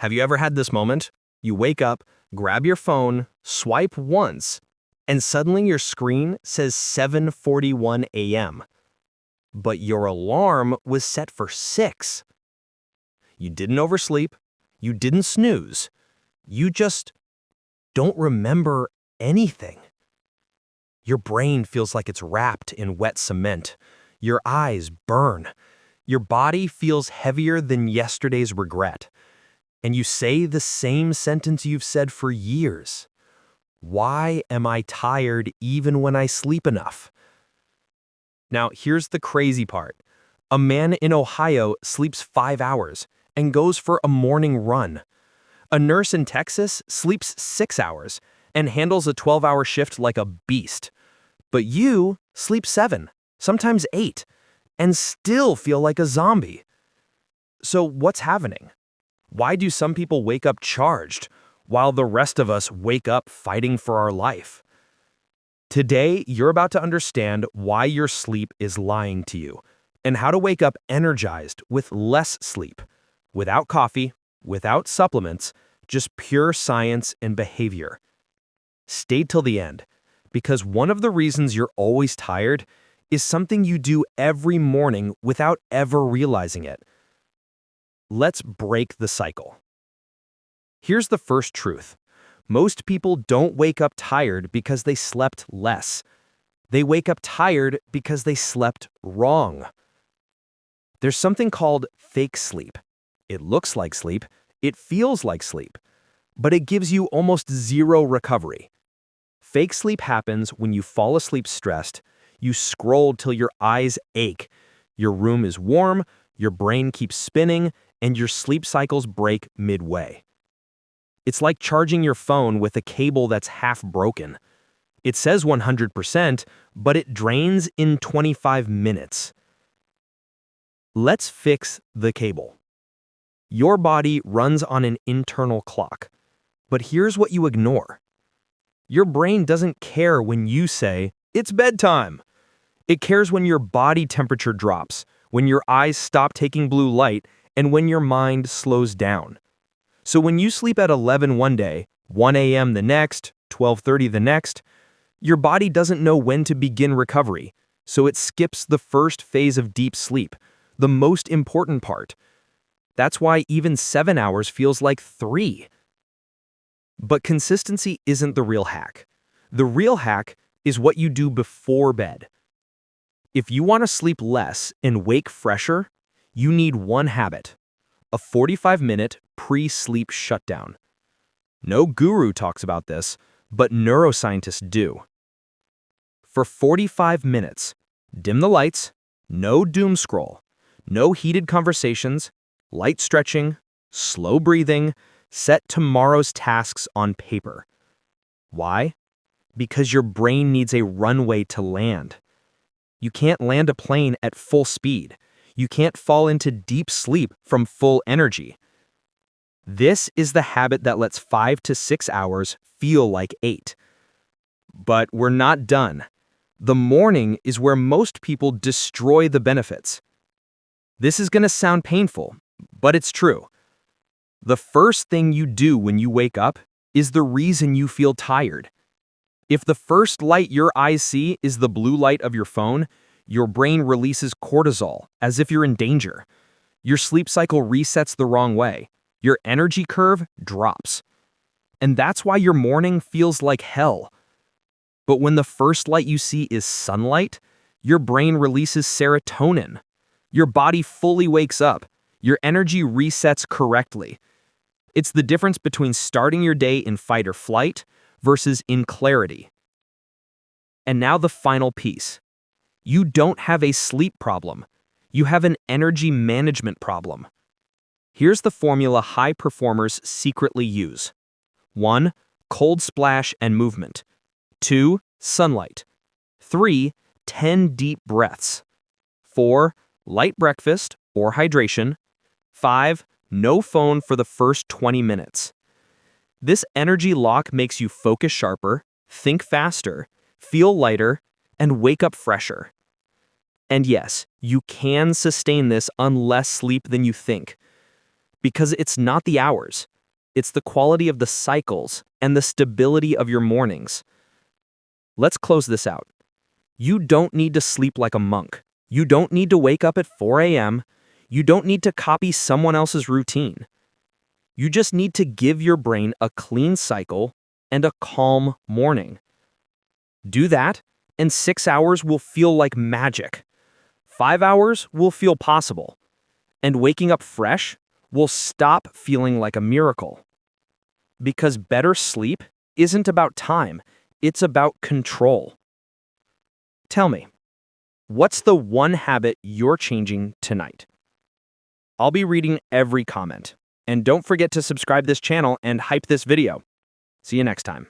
Have you ever had this moment? You wake up, grab your phone, swipe once, and suddenly your screen says 7:41 a.m. But your alarm was set for 6. You didn't oversleep, you didn't snooze, you just don't remember anything. Your brain feels like it's wrapped in wet cement. Your eyes burn. Your body feels heavier than yesterday's regret. And you say the same sentence you've said for years. Why am I tired even when I sleep enough? Now, here's the crazy part. A man in Ohio sleeps 5 hours and goes for a morning run. A nurse in Texas sleeps 6 hours and handles a 12-hour shift like a beast. But you sleep 7, sometimes 8, and still feel like a zombie. So what's happening? Why do some people wake up charged, while the rest of us wake up fighting for our life? Today, you're about to understand why your sleep is lying to you, and how to wake up energized with less sleep, without coffee, without supplements, just pure science and behavior. Stay till the end, because one of the reasons you're always tired is something you do every morning without ever realizing it. Let's break the cycle. Here's the first truth. Most people don't wake up tired because they slept less. They wake up tired because they slept wrong. There's something called fake sleep. It looks like sleep, it feels like sleep, but it gives you almost zero recovery. Fake sleep happens when you fall asleep stressed, you scroll till your eyes ache, your room is warm, your brain keeps spinning, and your sleep cycles break midway. It's like charging your phone with a cable that's half broken. It says 100%, but it drains in 25 minutes. Let's fix the cable. Your body runs on an internal clock, but here's what you ignore. Your brain doesn't care when you say, "It's bedtime." It cares when your body temperature drops, when your eyes stop taking blue light, and when your mind slows down. So when you sleep at 11 one day, 1 a.m. the next, 12:30 the next, your body doesn't know when to begin recovery, so it skips the first phase of deep sleep, the most important part. That's why even 7 hours feels like 3. But consistency isn't the real hack. The real hack is what you do before bed. If you want to sleep less and wake fresher, you need one habit: a 45-minute pre-sleep shutdown. No guru talks about this, but neuroscientists do. For 45 minutes, dim the lights, no doom scroll, no heated conversations, light stretching, slow breathing, set tomorrow's tasks on paper. Why? Because your brain needs a runway to land. You can't land a plane at full speed. You can't fall into deep sleep from full energy. This is the habit that lets 5 to 6 hours feel like 8. But we're not done. The morning is where most people destroy the benefits. This is going to sound painful, but it's true. The first thing you do when you wake up is the reason you feel tired. If the first light your eyes see is the blue light of your phone, your brain releases cortisol as if you're in danger. Your sleep cycle resets the wrong way. Your energy curve drops. And that's why your morning feels like hell. But when the first light you see is sunlight, your brain releases serotonin. Your body fully wakes up. Your energy resets correctly. It's the difference between starting your day in fight or flight versus in clarity. And now the final piece. You don't have a sleep problem. You have an energy management problem. Here's the formula high performers secretly use. 1. Cold splash and movement. 2. Sunlight. 3. 10 deep breaths. 4. Light breakfast or hydration. 5. No phone for the first 20 minutes. This energy lock makes you focus sharper, think faster, feel lighter, and wake up fresher. And yes, you can sustain this on less sleep than you think. Because it's not the hours, It's the quality of the cycles and the stability of your mornings. Let's close this out. You don't need to sleep like a monk. You don't need to wake up at 4 a.m. You don't need to copy someone else's routine. You just need to give your brain a clean cycle and a calm morning. Do that, and 6 hours will feel like magic. 5 hours will feel possible. And waking up fresh will stop feeling like a miracle. Because better sleep isn't about time, it's about control. Tell me, what's the one habit you're changing tonight? I'll be reading every comment. And don't forget to subscribe this channel and hype this video. See you next time.